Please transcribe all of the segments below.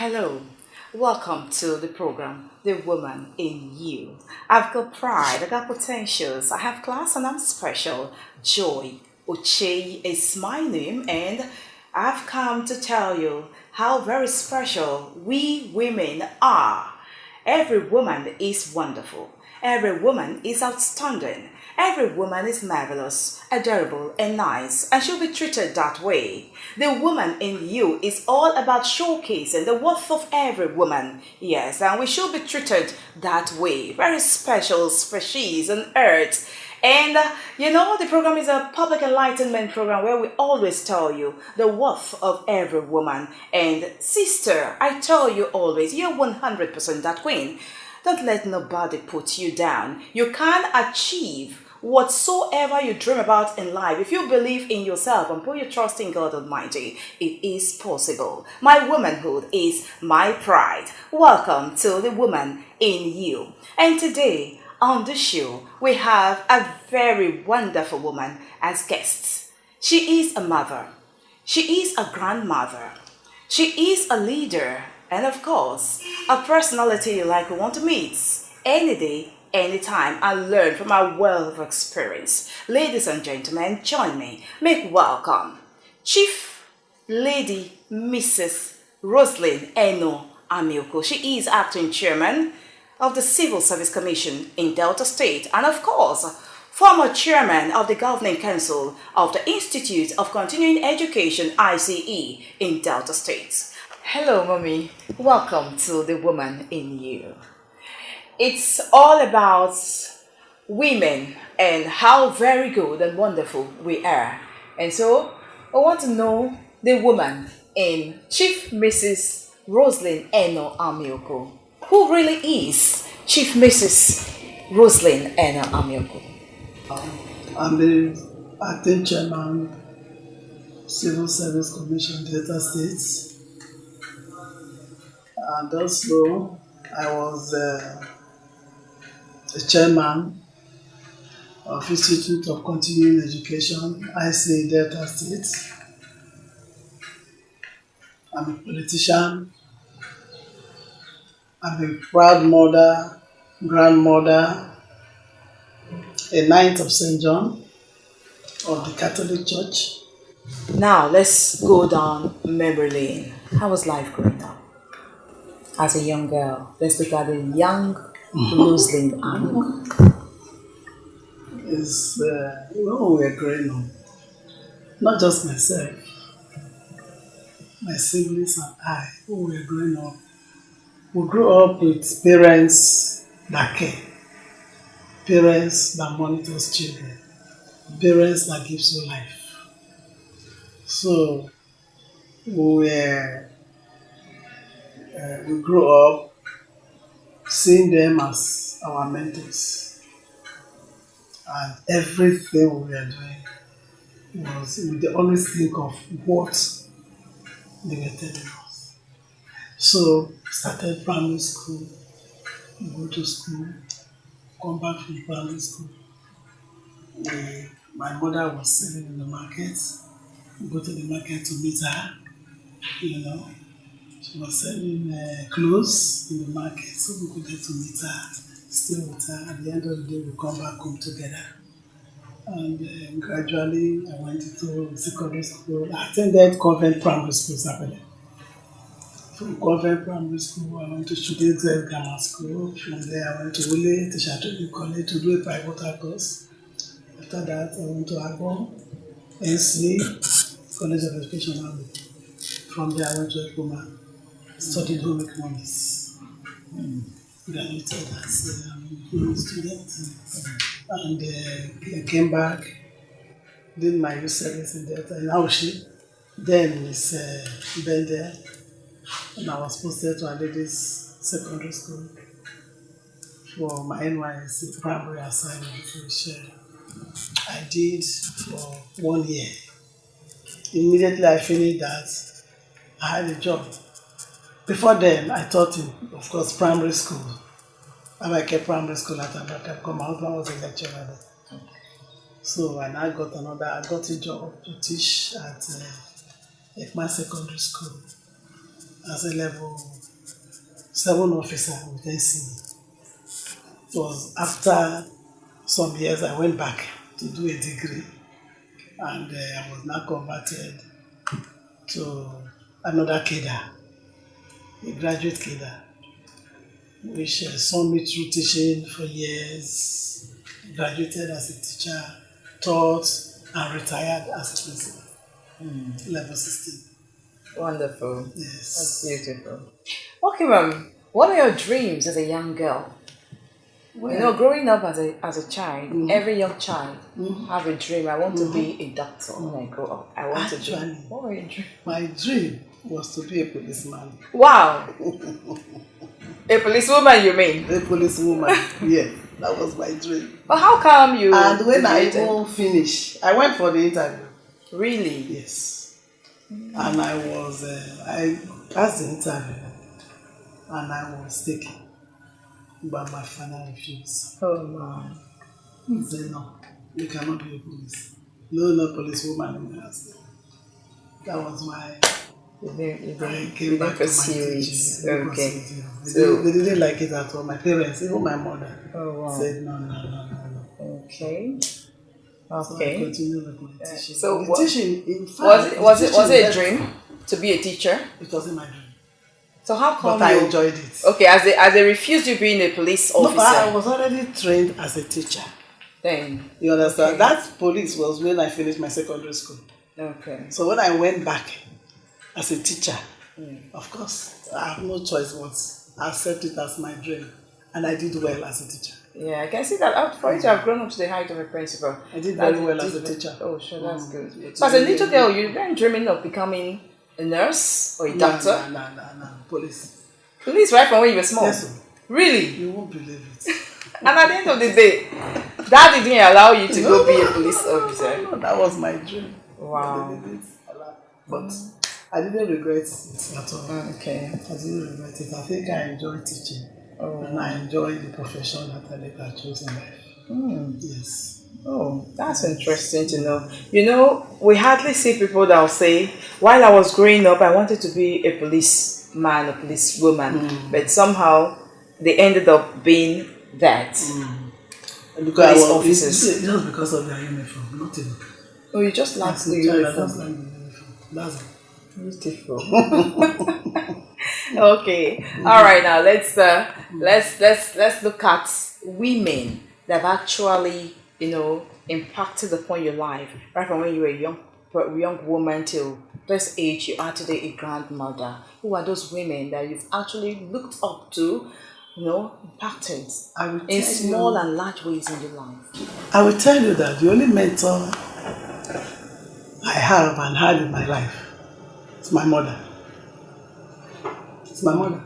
Hello, welcome to the program, The Woman in You. I've got pride, I got potentials, I have class, and I'm special. Joy Uche is my name, and I've come to tell you how very special we women are. Every woman is wonderful. Every woman is outstanding. Every woman is marvelous, adorable, and nice, and should be treated that way. The woman in you is all about showcasing the worth of every woman. Yes, and we should be treated that way. Very special species on earth. And the program is a public enlightenment program where we always tell you the worth of every woman. And sister, I tell you always, you're 100% that queen. Don't let nobody put you down. You can achieve whatsoever you dream about in life. If you believe in yourself and put your trust in God Almighty, it is possible. My womanhood is my pride. Welcome to the woman in you. And today on the show, we have a very wonderful woman as guests. She is a mother. She is a grandmother. She is a leader. And of course, a personality you like want to meet any day, anytime, and learn from our wealth of experience. Ladies and gentlemen, join me. Make welcome Chief Lady Mrs. Roseline Amioku. She is acting chairman of the Civil Service Commission in Delta State, and of course, former chairman of the Governing Council of the Institute of Continuing Education ICE in Delta State. Hello, mommy. Welcome to The Woman in You. It's all about women and how very good and wonderful we are. And so, I want to know the woman in Chief Mrs. Roseline Amioku. Who really is Chief Mrs. Roseline Amioku? I'm the acting chairman, Civil Service Commission, Delta State. And also, I was the chairman of Institute of Continuing Education, ICA Delta State. I'm a politician. I'm a proud mother, grandmother, a Knight of St. John of the Catholic Church. Now, let's go down memory lane. How was life growing up? As a young girl, let's look at the young Roseline Amioku. Is when we were growing up, not just myself, my siblings and I, when we were growing up, we grew up with parents that care, parents that monitors children, parents that gives you life. So we grew up seeing them as our mentors, and everything we were doing was we always think of what they were telling us. So started primary school, go to school, come back from primary school. My mother was selling in the market. We go to the market to meet her, you know. She was selling clothes in the market, so we could get to meet her, stay with her. At the end of the day, we come back home together. And gradually, I went into secondary school. I attended convent primary school, Sapele. From convent primary school, I went to Student Grammar School. From there, I went to Wule, to Chateau College to do a private course. After that, I went to Agbo, NC, College of Education. Army. From there, I went to Ekuma, studied home economics. Graduated as a home student. And I came back, did my youth service in Delta in Aushi. Then Miss Bende, and I was posted to a ladies' secondary school for my NYSC primary assignment, which I did for 1 year. Immediately I finished that, I had a job. Before then, I taught in, of course, primary school. I kept primary school at Abaka because my husband was a lecturer there. So I got a job to teach at Ekman Secondary School. as a level 7 officer with NC. It was after some years I went back to do a degree, and I was now converted to another cadre, a graduate cadre, which saw me through teaching for years, graduated as a teacher, taught, and retired as a principal. Level 16. Wonderful. Yes. That's beautiful. Okay, ma'am. What are your dreams as a young girl? Well, You know, growing up as a child, every young child have a dream. I want to be a doctor when I grow up. I want to be. What were your dreams? My dream was to be a policeman. Wow. A policewoman, you mean? A policewoman. Yes, that was my dream. But how come you? And when I even finished, I went for the interview. Really? Yes. And I passed the interview, and I was taken. But my father refused. Oh no. He said, no, you cannot be a police. No policewoman in the house. That was why I came back to my teaching. Okay. They didn't like it at all. My parents, even my mother, said no. Okay. So I continued with my teaching. So teaching, in fact, was it a dream to be a teacher? It wasn't my dream. So how come But I enjoyed it. Okay, as they refused you being a police officer. No, I was already trained as a teacher. Then you understand? Okay. That police was when I finished my secondary school. Okay. So when I went back as a teacher, of course, I have no choice but I accept it as my dream. And I did well as a teacher. Yeah, I can see that for you to have grown up to the height of a principal. I did very well as a teacher. Oh, sure, that's good. So as a little girl, you weren't dreaming of becoming a nurse or a doctor? No. Police. Police right from when you were small? Yes, sir. Really? You won't believe it. And at the end of the day, that didn't allow you to go be a police officer? No, that was my dream. Wow. But I didn't regret it at all. Okay. I didn't regret it. I think I enjoyed teaching. And I enjoy the profession that I later chose in life. Yes. Oh, that's interesting to know. You know, we hardly see people that will say, while I was growing up, I wanted to be a policeman, a policewoman. But somehow, they ended up being that. Because officers. It's just because of their uniform, nothing. Oh, you just like the uniform. Just like the uniform. That's beautiful. Okay. All right. Now let's look at women that have actually, impacted upon your life right from when you were a young woman till this age you are today a grandmother. Who are those women that you've actually looked up to, impacted in small and large ways in your life? I will tell you that the only mentor I have and had in my life is my mother. It's my mother.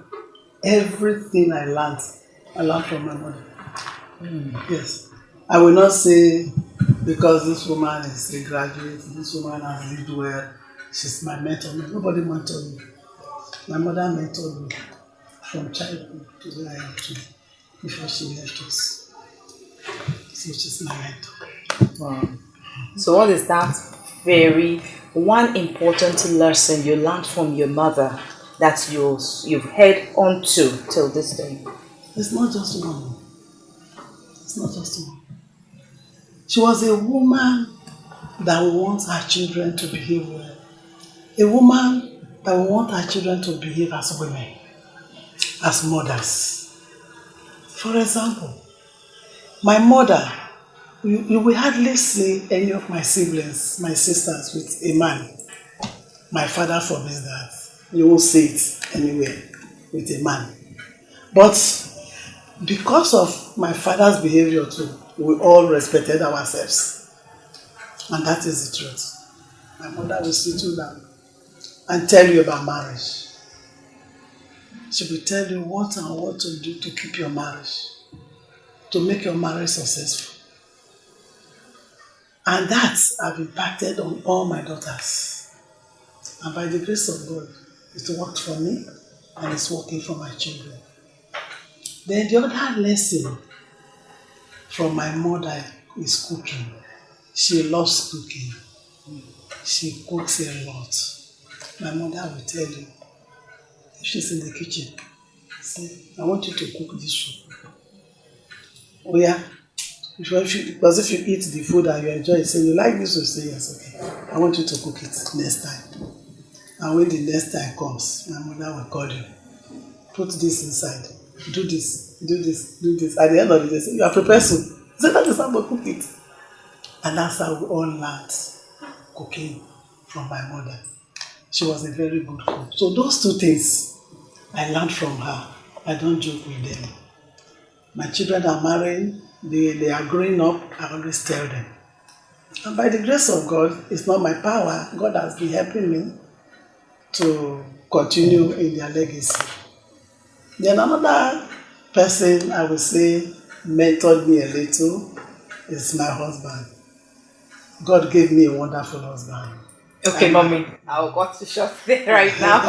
Everything I learned from my mother. Yes. I will not say because this woman is a graduate, this woman has lived well, she's my mentor. Nobody mentored me. My mother mentored me from childhood to where I am today before she left us. So she's my mentor. Wow. So what is that one important lesson you learned from your mother that you've held on to till this day? It's not just one. It's not just one. She was a woman that wants her children to behave well. A woman that wants her children to behave as women, as mothers. For example, my mother, you will hardly see any of my siblings, my sisters, with a man. My father forbids that. You won't see it anywhere with a man. But because of my father's behavior too, we all respected ourselves. And that is the truth. My mother will sit you down and tell you about marriage. She will tell you what and what to do to keep your marriage, to make your marriage successful. And that has impacted on all my daughters. And by the grace of God, it worked for me and it's working for my children. Then the other lesson from my mother is cooking. She loves cooking. She cooks a lot. My mother will tell you, She's in the kitchen. Say, I want you to cook this soup. Oh yeah. Because if you eat the food and you enjoy it, say you like this, you say yes, okay. I want you to cook it next time. And when the next time comes, my mother will call you. Put this inside. Do this, do this, do this. At the end of the day, say, you are prepared soup. Say, that is how we cook it. And that's how we all learned cooking from my mother. She was a very good cook. So those two things I learned from her. I don't joke with them. My children are marrying, they are growing up, I always tell them. And by the grace of God, it's not my power. God has been helping me to continue in their legacy. Then another person I would say mentored me a little is my husband. God gave me a wonderful husband. Okay, mommy, I'll got to shut there right now.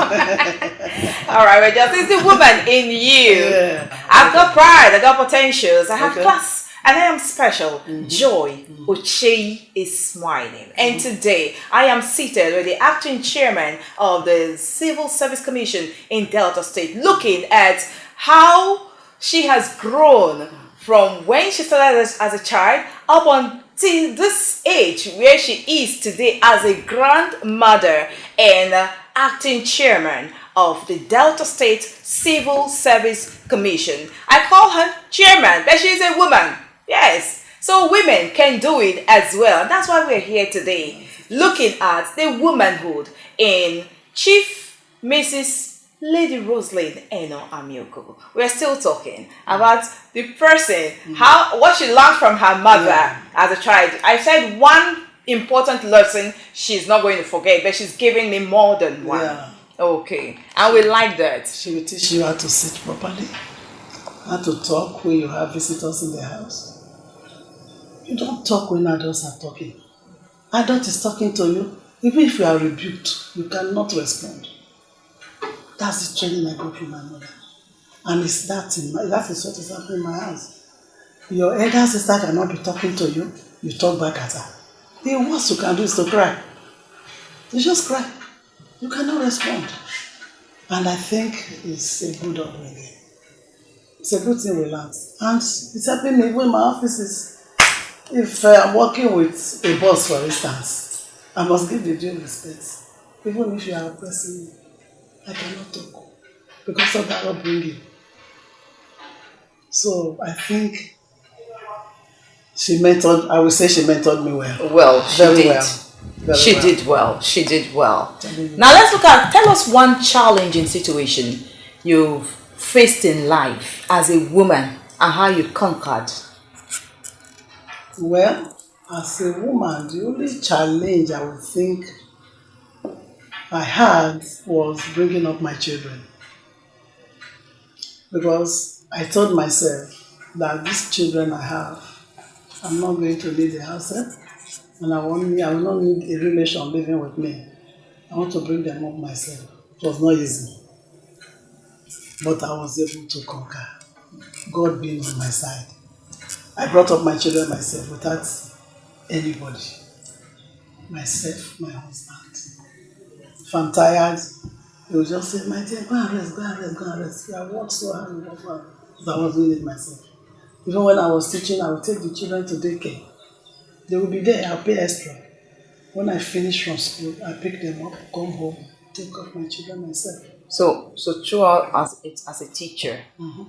All right, we're just, it's the woman in you. Yeah. I've got pride, I got potentials, I have Okay. class, and I am special. Joy, Ochei is smiling. And today, I am seated with the acting chairman of the Civil Service Commission in Delta State, looking at how she has grown from when she started as a child up until this age where she is today as a grandmother and acting chairman of the Delta State Civil Service Commission. I call her chairman, but she's a woman. Yes. So women can do it as well. That's why we're here today, looking at the womanhood in Chief Mrs. Lady Roseline Amioku. We're still talking about the person, what she learned from her mother as a child. I said one important lesson she's not going to forget, but she's giving me more than one. Yeah. Okay, and we like that. She will teach you how to sit properly, how to talk when you have visitors in the house. You don't talk when adults are talking. Adult is talking to you. Even if you are rebuked, you cannot respond. That's the training I got from my mother. And that is what is happening in my house. Your elder sister cannot be talking to you, you talk back at her. The worst you can do is to cry. You just cry. You cannot respond. And I think it's a good upbringing. It's a good thing we learned. And it's helping me in my offices. If I'm working with a boss, for instance, I must give the due respect. Even if you are oppressing me, I cannot talk because of that upbringing. So I think I would say she mentored me well. Well, she Very did. well. Very She well. did well. She did well. Now let's tell us one challenging situation you've faced in life as a woman and how you conquered. Well, as a woman, the only challenge I would think I had was bringing up my children. Because I told myself that these children I have, I'm not going to leave the house, and I will not need a relation living with me. I want to bring them up myself. It was not easy, but I was able to conquer. God being on my side. I brought up my children myself without anybody. Myself, my husband. If I'm tired, he will just say, my dear, go and rest, go and rest, go and rest. I worked so hard, because I was doing it myself. Even when I was teaching, I would take the children to daycare. They will be there, I'll pay extra. When I finish from school, I pick them up, come home, take care of my children myself. So throughout as a teacher,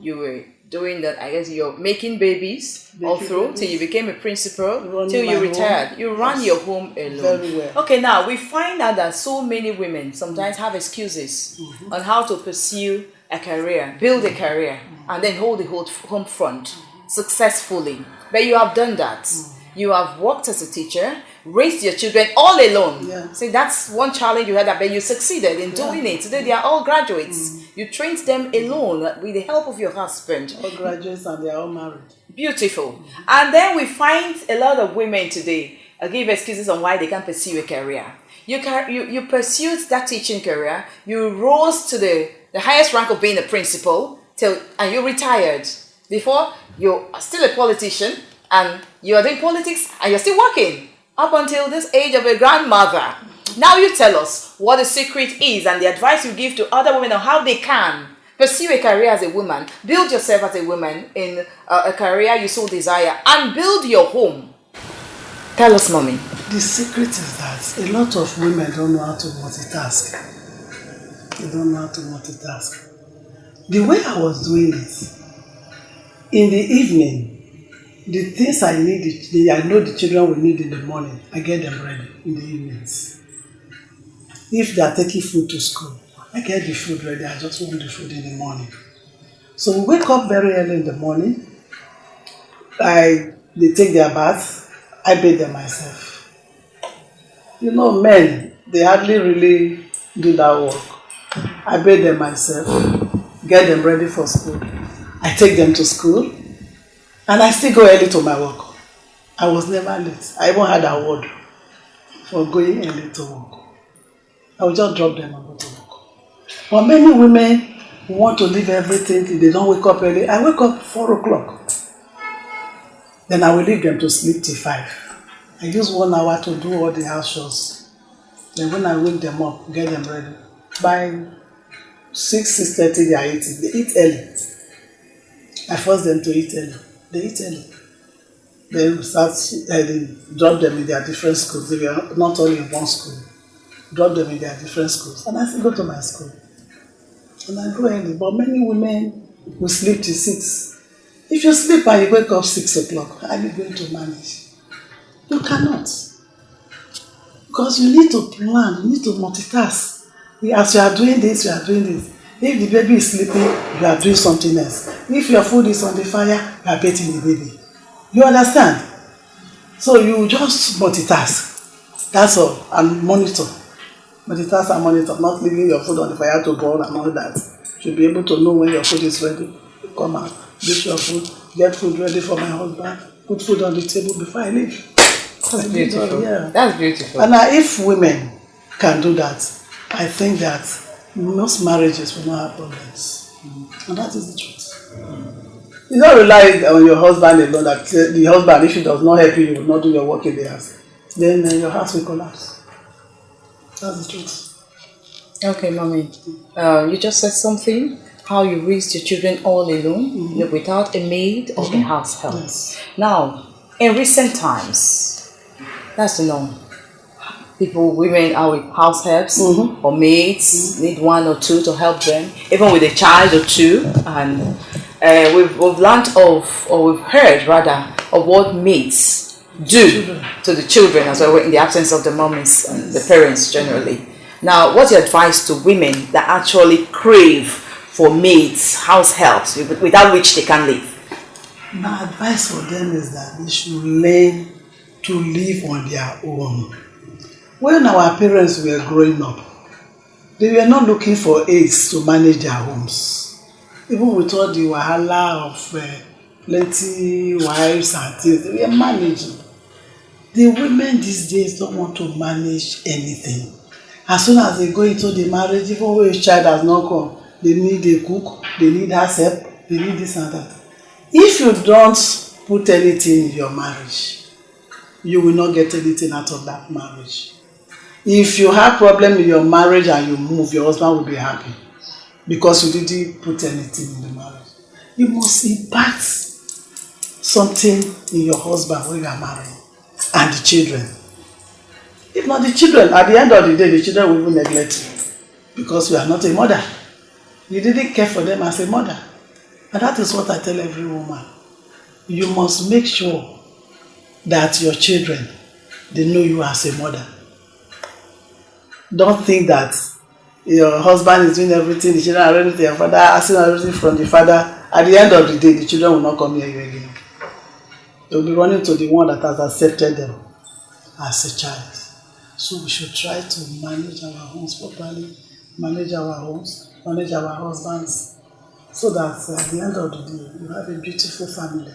you were doing that. I guess you're making babies all through till you became a principal, till you retired. You ran your home alone. Very well. Okay, now we find out that so many women sometimes have excuses on how to pursue a career, build a career, and then hold the whole home front successfully. But you have done that. You have worked as a teacher, raised your children all alone. Yeah. See, that's one challenge you had, but you succeeded in doing it. Today they are all graduates. You trained them alone with the help of your husband. All graduates and they are all married. Beautiful. And then we find a lot of women today give excuses on why they can't pursue a career. You pursued that teaching career. You rose to the highest rank of being a principal and you retired. Before, you're still a politician and you're doing politics and you're still working up until this age of a grandmother. Now you tell us what the secret is and the advice you give to other women on how they can pursue a career as a woman, build yourself as a woman in a career you so desire, and build your home. Tell us, mommy. The secret is that a lot of women don't know how to multitask. They don't know how to multitask. The way I was doing it, in the evening, the things I need, I know the children will need in the morning, I get them ready in the evenings. If they are taking food to school, I get the food ready, I just want the food in the morning. So we wake up very early in the morning, they take their bath, I bathe them myself. You know, men, they hardly really do that work. I bathe them myself, get them ready for school. I take them to school, and I still go early to my work. I was never late. I even had an award for going early to work. I would just drop them and go to work. But many women want to leave everything if they don't wake up early. I wake up 4 o'clock. Then I will leave them to sleep till 5. I use 1 hour to do all the house chores. Then when I wake them up, get them ready. By 6:30 they are eating. They eat early. I force them to eat early. They eat early. Then we start drop them in their different schools. They are not only in one school. Drop them in their different schools. And I still go to my school. And I go early. But many women will sleep till 6. If you sleep and you wake up 6 o'clock, how are you going to manage? You cannot. Because you need to plan, you need to multitask. As you are doing this, you are doing this. If the baby is sleeping, you are doing something else. If your food is on the fire, you are bathing the baby. You understand? So you just multitask. That's all. And monitor. Multitask and monitor. Not leaving your food on the fire to burn and all that. You should be able to know when your food is ready. Come out, dish your food, get food ready for my husband, put food on the table before I leave. That's beautiful. Yeah. That's beautiful. And if women can do that, I think that most marriages will not have problems. And that is the truth. You don't rely on your husband alone, that the husband, if he does not help you, you will not do your work in the house. Then your house will collapse. That's the truth. Okay, mommy. You just said something, how you raised your children all alone, without a maid or a house help. Yes. Now, in recent times, that's the norm. People, women are with house helps or maids, need 1 or 2 to help them, even with a child or 2. And we've learned of, or we've heard rather, of what maids do to the children as well, in the absence of the mommies and the parents generally. Now, what's your advice to women that actually crave for maids, house helps, without which they can't live? My advice for them is that they should learn to live on their own. When our parents were growing up, they were not looking for aids to manage their homes. Even with all the wahala of plenty wives and things, they were managing. The women these days don't want to manage anything. As soon as they go into the marriage, even when a child has not come, they need a cook, they need house help, they need this and that. If you don't put anything in your marriage, you will not get anything out of that marriage. If you have problem in your marriage and you move, your husband will be happy because you didn't put anything in the marriage. You must impact something in your husband when you are married and the children. If not the children, at the end of the day, the children will even neglect you because you are not a mother. You didn't care for them as a mother. And that is what I tell every woman. You must make sure that your children, they know you as a mother. Don't think that your husband is doing everything, the children are ready to your father, asking everything from the father. At the end of the day, the children will not come near you again. They will be running to the one that has accepted them as a child. So we should try to manage our homes properly, manage our homes, manage our husbands, so that at the end of the day, you have a beautiful family.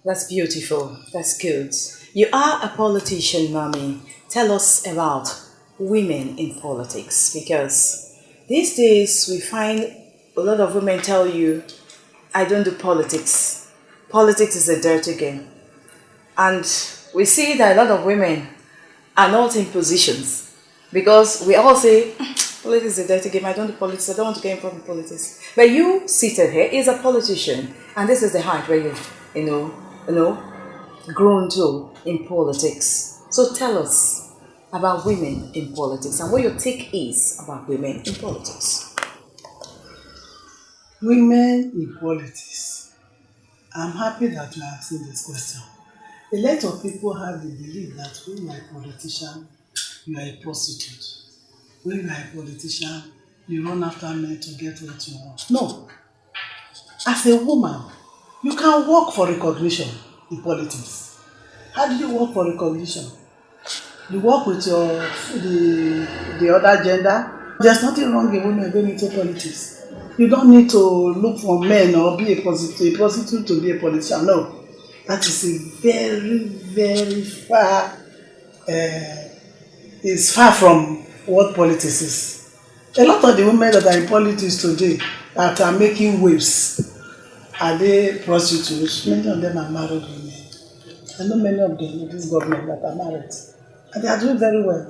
That's beautiful. That's good. You are a politician, mommy. Tell us about women in politics, because these days we find a lot of women tell you, I don't do politics. Politics is a dirty game. And we see that a lot of women are not in positions. Because we all say, politics is a dirty game, I don't do politics, I don't want to get involved in politics. But you seated here is a politician, and this is the height where you know, grown to in politics. So tell us about women in politics and what your take is about women in politics. Women in politics. I'm happy that you are asking this question. A lot of people have the belief that when you are a politician, you are a prostitute. When you are a politician, you run after men to get what you want. No. As a woman, you can work for recognition in politics. How do you work for recognition? You work with the other gender. There's nothing wrong in women going into politics. You don't need to look for men or be a prostitute to be a politician. No. That is a very, very far, it's far from what politics is. A lot of the women that are in politics today that are making waves, are they prostitutes? Many of them are married women. I know many of them in this government that are married. And they are doing very well.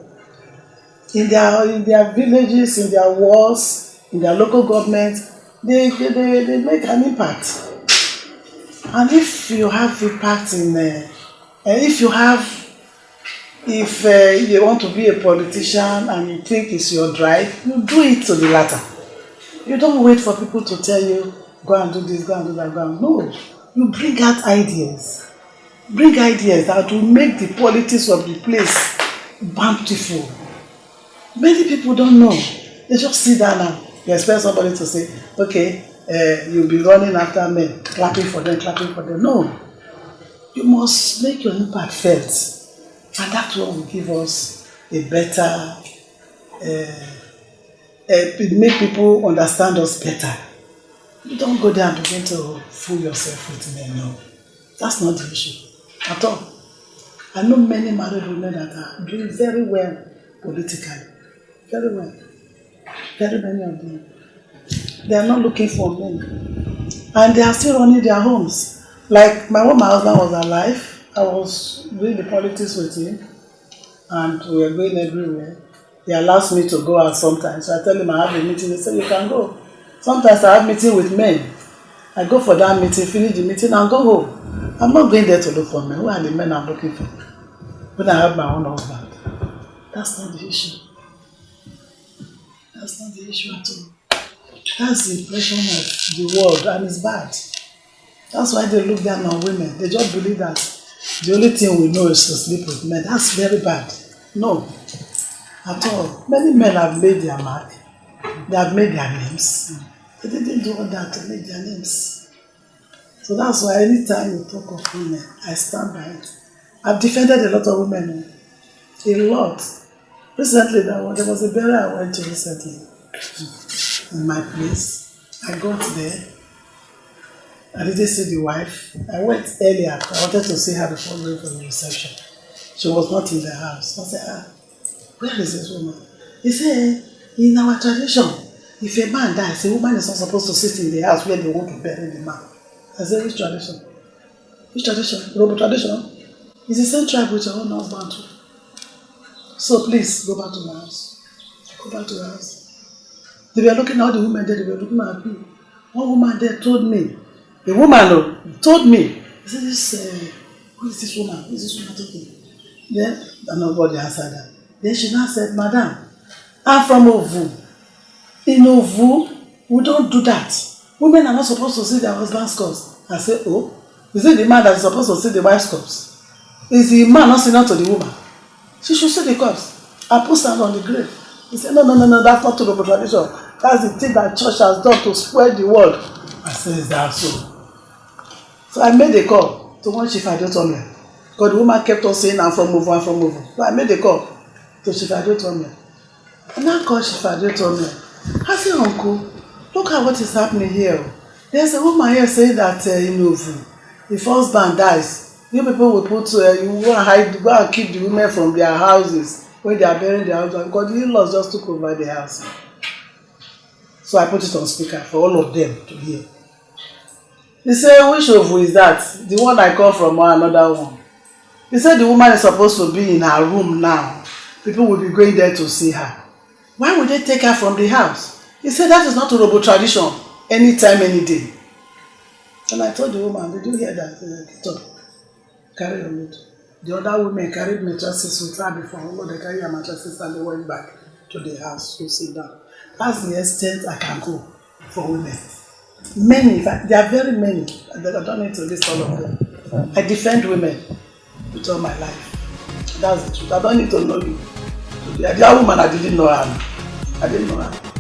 In their villages, in their wards, in their local government, they make an impact. And if you have impact if you want to be a politician and you think it's your drive, you do it to the latter. You don't wait for people to tell you, go and do this, go and do that, go and. No, you bring out ideas. Bring ideas that will make the politics of the place bountiful. Many people don't know. They just sit down and you expect somebody to say, okay, you'll be running after men, clapping for them, clapping for them. No. You must make your impact felt. And that will give us a better, make people understand us better. You don't go there and begin to fool yourself with men, no. That's not the issue at all. I know many married women that are doing very well politically. Very well. Very many of them. They are not looking for men. And they are still running their homes. Like when my husband was alive, I was doing the politics with him and we were going everywhere. He allows me to go out sometimes. So I tell him I have a meeting. He said, you can go. Sometimes I have meeting with men. I go for that meeting, finish the meeting and go home. I'm not going there to look for men. Who are the men I'm looking for? When I have my own husband. That's not the issue. That's not the issue at all. That's the impression of the world and it's bad. That's why they look down on women. They just believe that the only thing we know is to sleep with men. That's very bad. No. At all. Many men have made their mark. They have made their names. They didn't do all that to make their names. So that's why anytime you talk of women, I stand by it. I've defended a lot of women. A lot. Recently, there was a burial I went to recently in my place. I got there. I didn't see the wife. I went earlier. I wanted to see her before going for the reception. She was not in the house. I said, where is this woman? He said, in our tradition, if a man dies, a woman is not supposed to sit in the house where they want to bury the man. I said, which tradition? Which tradition? Yoruba tradition? It's the same tribe with your own husband too. So please, go back to the house. Go back to the house. They were looking at all the women there, they were looking at me. One woman there told me, the woman told me, I said, who is this woman? Who is this woman talking? Then, nobody answered her. Then she now said, Madam, I'm from Ovu. In Ovu, we don't do that. Women are not supposed to see their husband's corpse. I said, oh, is it the man that is supposed to see the wife's corpse? Is the man not seen out to the woman? She should see the corpse. I put sand on the grave. He said, no, that's not the tradition. That's the thing that church has done to spoil the world. I said, is that so? So I made a call to one Chief Adetomia. Because the woman kept on saying, I'm from Ovu. So I made a call to Chief Adetomia. And I called Chief Adetomia. I said, Uncle, look at what is happening here. There's a woman here saying that in Ovu, if husband dies, you people will put, you go and keep the women from their houses when they are burying their husband because the in-laws just took over the house. So I put it on speaker for all of them to hear. He said, which Ovu is that? The one I call from or another one? He said the woman is supposed to be in her room now. People would be going there to see her. Why would they take her from the house? He said that is not Urhobo tradition. Anytime, any day. And I told the woman, did you hear that? Get up, carry your load. The other women carried mattresses with her before. They carried their mattresses and they went back to the house to sit down. That's the extent I can go for women. Many, in fact, there are very many. I don't need to list all of them. I defend women with all my life. That's the truth. I don't need to know you. The other woman, I didn't know her. I didn't know her.